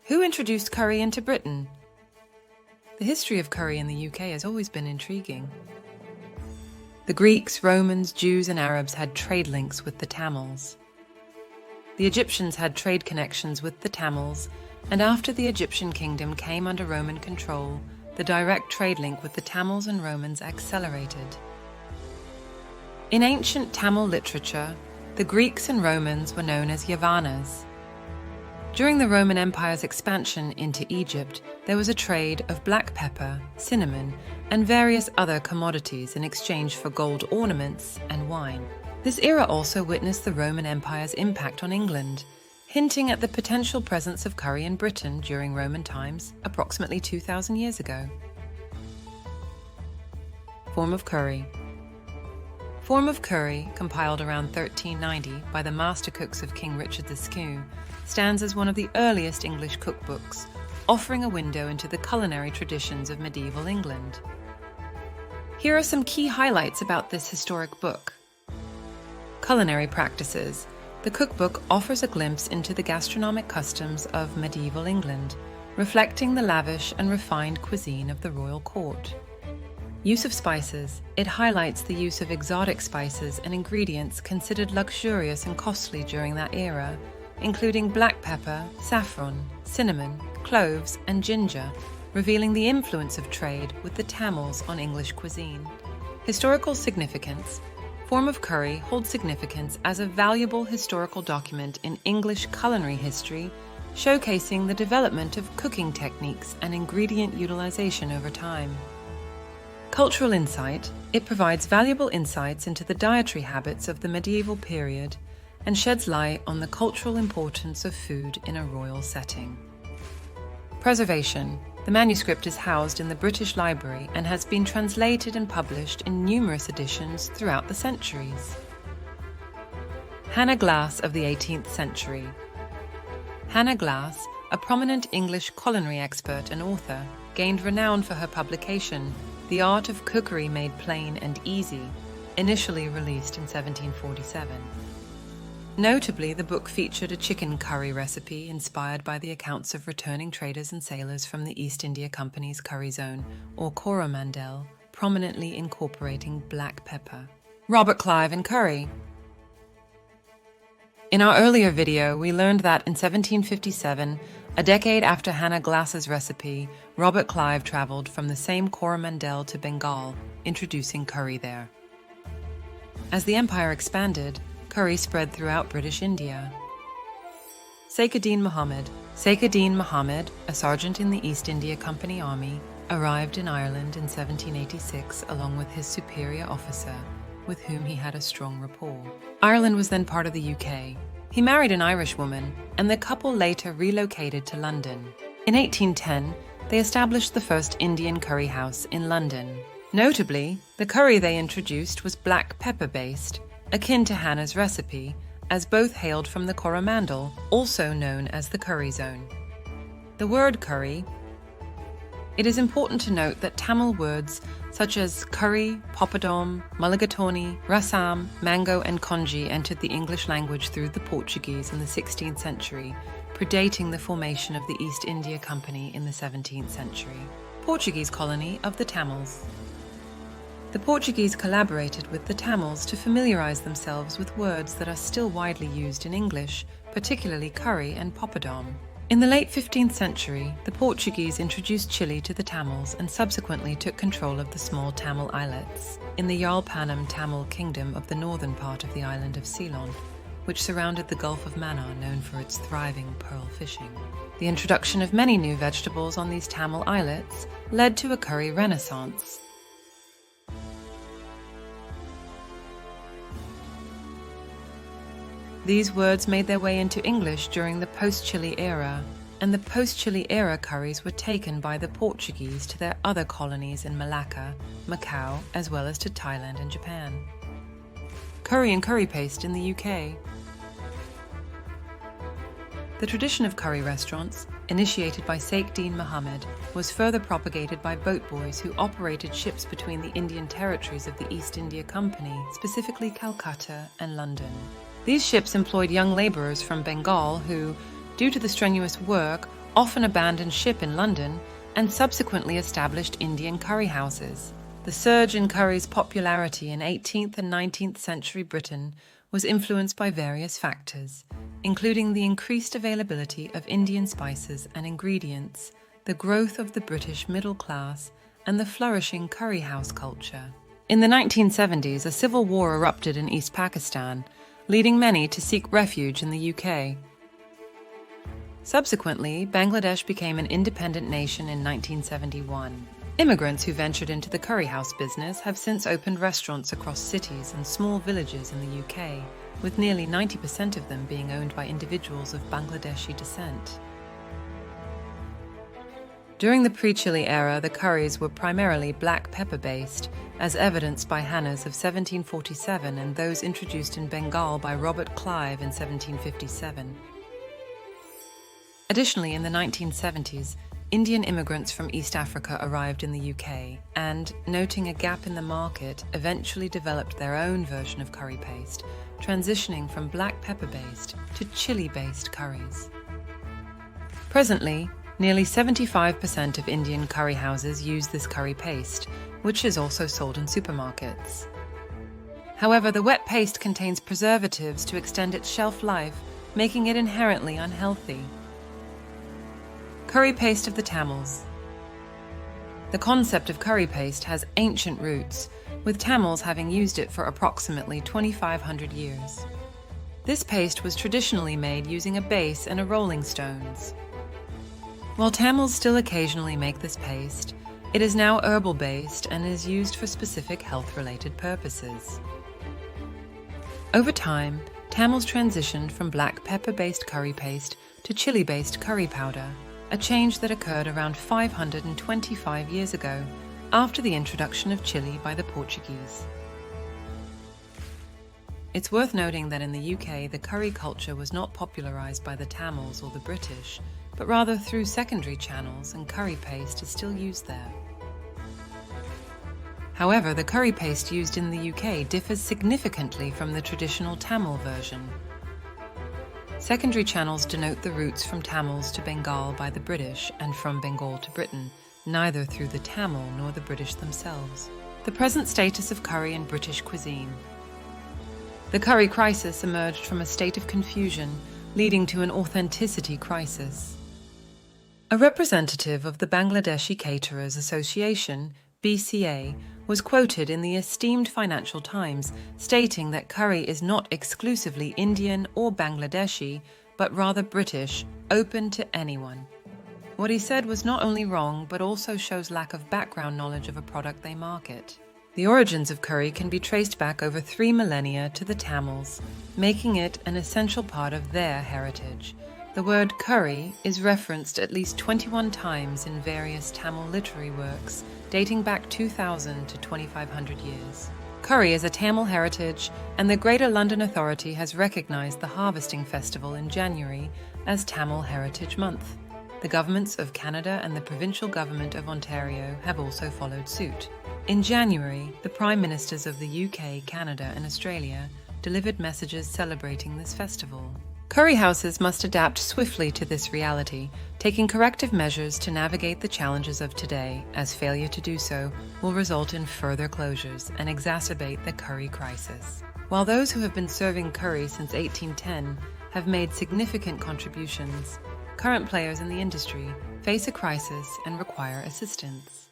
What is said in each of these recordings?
Who introduced curry into Britain? The history of curry in the UK has always been intriguing. The Greeks, Romans, Jews, and Arabs had trade links with the Tamils. The Egyptians had trade connections with the Tamils, and after the Egyptian kingdom came under Roman control, the direct trade link with the Tamils and Romans accelerated. In ancient Tamil literature, the Greeks and Romans were known as Yavanas. During the Roman Empire's expansion into Egypt, there was a trade of black pepper, cinnamon, and various other commodities in exchange for gold ornaments and wine. This era also witnessed the Roman Empire's impact on England, hinting at the potential presence of curry in Britain during Roman times, approximately 2,000 years ago. Forme of Cury. Forme of Cury, compiled around 1390 by the master cooks of King Richard the Skew, stands as one of the earliest English cookbooks, offering a window into the culinary traditions of medieval England. Here are some key highlights about this historic book. Culinary practices. The cookbook offers a glimpse into the gastronomic customs of medieval England, reflecting the lavish and refined cuisine of the royal court. Use of spices. It highlights the use of exotic spices and ingredients considered luxurious and costly during that era, including black pepper, saffron, cinnamon, cloves, and ginger, revealing the influence of trade with the Tamils on English cuisine. Historical significance. Forme of Cury holds significance as a valuable historical document in English culinary history, showcasing the development of cooking techniques and ingredient utilization over time. Cultural insight. It provides valuable insights into the dietary habits of the medieval period and sheds light on the cultural importance of food in a royal setting. Preservation. The manuscript is housed in the British Library and has been translated and published in numerous editions throughout the centuries. Hannah Glasse of the 18th century. Hannah Glasse, a prominent English culinary expert and author, gained renown for her publication, The Art of Cookery Made Plain and Easy, initially released in 1747. Notably, the book featured a chicken curry recipe inspired by the accounts of returning traders and sailors from the East India Company's curry zone, or Coromandel, prominently incorporating black pepper. Robert Clive and curry. In our earlier video, we learned that in 1757, a decade after Hannah Glasse's recipe, Robert Clive travelled from the same Coromandel to Bengal, introducing curry there. As the empire expanded, curry spread throughout British India. Saifuddin Muhammad. Saifuddin Muhammad, a sergeant in the East India Company Army, arrived in Ireland in 1786 along with his superior officer, with whom he had a strong rapport. Ireland was then part of the UK. He married an Irish woman, and the couple later relocated to London. In 1810, they established the first Indian curry house in London. Notably, the curry they introduced was black pepper-based, akin to Hannah's recipe, as both hailed from the Coromandel, also known as the curry zone. The word curry. It is important to note that Tamil words such as curry, poppadom, mulligatawny, rasam, mango, and congee entered the English language through the Portuguese in the 16th century, predating the formation of the East India Company in the 17th century. Portuguese colony of the Tamils. The Portuguese collaborated with the Tamils to familiarize themselves with words that are still widely used in English, particularly curry and poppadom. In the late 15th century, the Portuguese introduced chili to the Tamils and subsequently took control of the small Tamil islets in the Yalpanam Tamil kingdom of the northern part of the island of Ceylon, which surrounded the Gulf of Mannar, known for its thriving pearl fishing. The introduction of many new vegetables on these Tamil islets led to a curry renaissance. These words made their way into English during the post-Chile era, and the post-Chile era curries were taken by the Portuguese to their other colonies in Malacca, Macau, as well as to Thailand and Japan. Curry and curry paste in the UK. The tradition of curry restaurants, initiated by Saifuddin Muhammad, was further propagated by boat boys who operated ships between the Indian territories of the East India Company, specifically Calcutta and London. These ships employed young labourers from Bengal who, due to the strenuous work, often abandoned ship in London and subsequently established Indian curry houses. The surge in curry's popularity in 18th and 19th century Britain was influenced by various factors, including the increased availability of Indian spices and ingredients, the growth of the British middle class, and the flourishing curry house culture. In the 1970s, a civil war erupted in East Pakistan, leading many to seek refuge in the UK. Subsequently, Bangladesh became an independent nation in 1971. Immigrants who ventured into the curry house business have since opened restaurants across cities and small villages in the UK, with nearly 90% of them being owned by individuals of Bangladeshi descent. During the pre-chili era, the curries were primarily black pepper-based, as evidenced by Hannah's of 1747 and those introduced in Bengal by Robert Clive in 1757. Additionally, in the 1970s, Indian immigrants from East Africa arrived in the UK and, noting a gap in the market, eventually developed their own version of curry paste, transitioning from black pepper-based to chili-based curries. Presently, nearly 75% of Indian curry houses use this curry paste, which is also sold in supermarkets. However, the wet paste contains preservatives to extend its shelf life, making it inherently unhealthy. Curry paste of the Tamils. The concept of curry paste has ancient roots, with Tamils having used it for approximately 2,500 years. This paste was traditionally made using a base and a rolling stones. While Tamils still occasionally make this paste, it is now herbal-based and is used for specific health-related purposes. Over time, Tamils transitioned from black pepper-based curry paste to chili-based curry powder, a change that occurred around 525 years ago, after the introduction of chili by the Portuguese. It's worth noting that in the UK, the curry culture was not popularised by the Tamils or the British, but rather through secondary channels, and curry paste is still used there. However, the curry paste used in the UK differs significantly from the traditional Tamil version. Secondary channels denote the routes from Tamils to Bengal by the British and from Bengal to Britain, neither through the Tamil nor the British themselves. The present status of curry in British cuisine. The curry crisis emerged from a state of confusion, leading to an authenticity crisis. A representative of the Bangladeshi Caterers Association, BCA, was quoted in the esteemed Financial Times stating that curry is not exclusively Indian or Bangladeshi, but rather British, open to anyone. What he said was not only wrong, but also shows lack of background knowledge of a product they market. The origins of curry can be traced back over 3 millennia to the Tamils, making it an essential part of their heritage. The word curry is referenced at least 21 times in various Tamil literary works, dating back 2,000 to 2,500 years. Curry is a Tamil heritage, and the Greater London Authority has recognised the harvesting festival in January as Tamil Heritage Month. The governments of Canada and the provincial government of Ontario have also followed suit. In January, the Prime Ministers of the UK, Canada and Australia delivered messages celebrating this festival. Curry houses must adapt swiftly to this reality, taking corrective measures to navigate the challenges of today, as failure to do so will result in further closures and exacerbate the curry crisis. While those who have been serving curry since 1810 have made significant contributions, current players in the industry face a crisis and require assistance.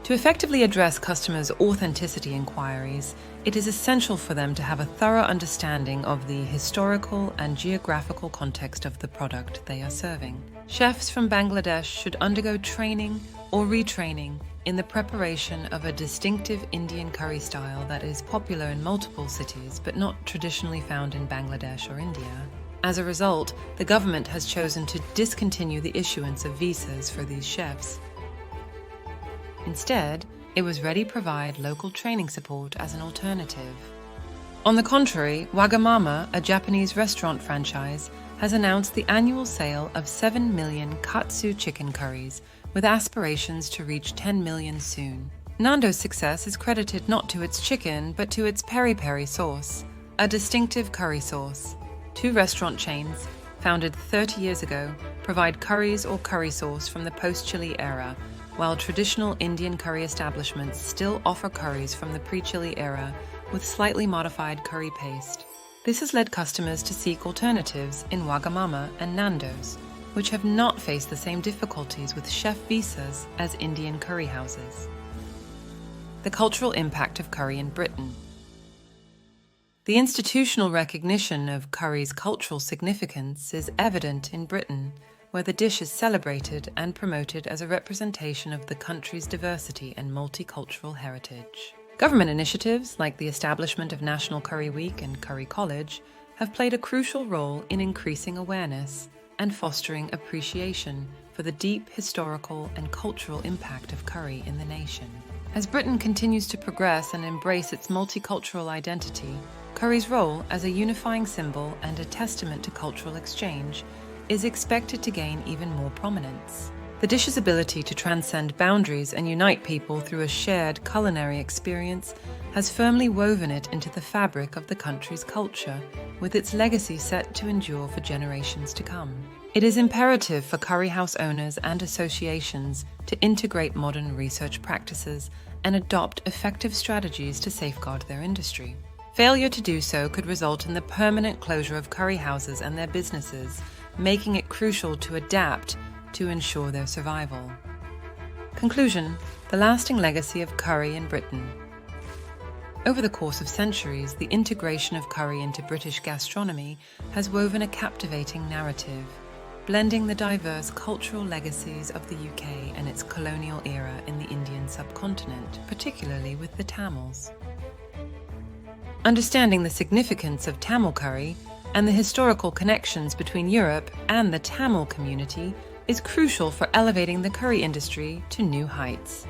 To effectively address customers' authenticity inquiries, it is essential for them to have a thorough understanding of the historical and geographical context of the product they are serving. Chefs from Bangladesh should undergo training or retraining in the preparation of a distinctive Indian curry style that is popular in multiple cities but not traditionally found in Bangladesh or India. As a result, the government has chosen to discontinue the issuance of visas for these chefs. Instead, it was ready to provide local training support as an alternative. On the contrary, Wagamama, a Japanese restaurant franchise, has announced the annual sale of 7 million katsu chicken curries, with aspirations to reach 10 million soon. Nando's success is credited not to its chicken, but to its peri-peri sauce, a distinctive curry sauce. 2 restaurant chains, founded 30 years ago, provide curries or curry sauce from the post-chili era, while traditional Indian curry establishments still offer curries from the pre-chili era with slightly modified curry paste. This has led customers to seek alternatives in Wagamama and Nando's, which have not faced the same difficulties with chef visas as Indian curry houses. The cultural impact of curry in Britain. The institutional recognition of curry's cultural significance is evident in Britain, where the dish is celebrated and promoted as a representation of the country's diversity and multicultural heritage. Government initiatives like the establishment of National Curry Week and Curry College have played a crucial role in increasing awareness and fostering appreciation for the deep historical and cultural impact of curry in the nation. As Britain continues to progress and embrace its multicultural identity, curry's role as a unifying symbol and a testament to cultural exchange is expected to gain even more prominence. The dish's ability to transcend boundaries and unite people through a shared culinary experience has firmly woven it into the fabric of the country's culture, with its legacy set to endure for generations to come. It is imperative for curry house owners and associations to integrate modern research practices and adopt effective strategies to safeguard their industry. Failure to do so could result in the permanent closure of curry houses and their businesses, making it crucial to adapt to ensure their survival. Conclusion: the lasting legacy of curry in Britain. Over the course of centuries, the integration of curry into British gastronomy has woven a captivating narrative, blending the diverse cultural legacies of the UK and its colonial era in the Indian subcontinent, particularly with the Tamils. Understanding the significance of Tamil curry and the historical connections between Europe and the Tamil community is crucial for elevating the curry industry to new heights.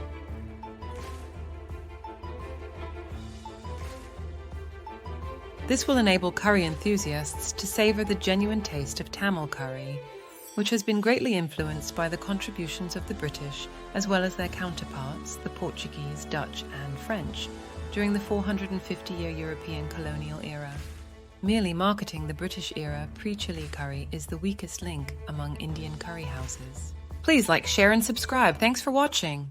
This will enable curry enthusiasts to savor the genuine taste of Tamil curry, which has been greatly influenced by the contributions of the British as well as their counterparts, the Portuguese, Dutch, and French, during the 450-year European colonial era. Merely marketing the British era pre-chili curry is the weakest link among Indian curry houses. Please like, share, and subscribe. Thanks for watching.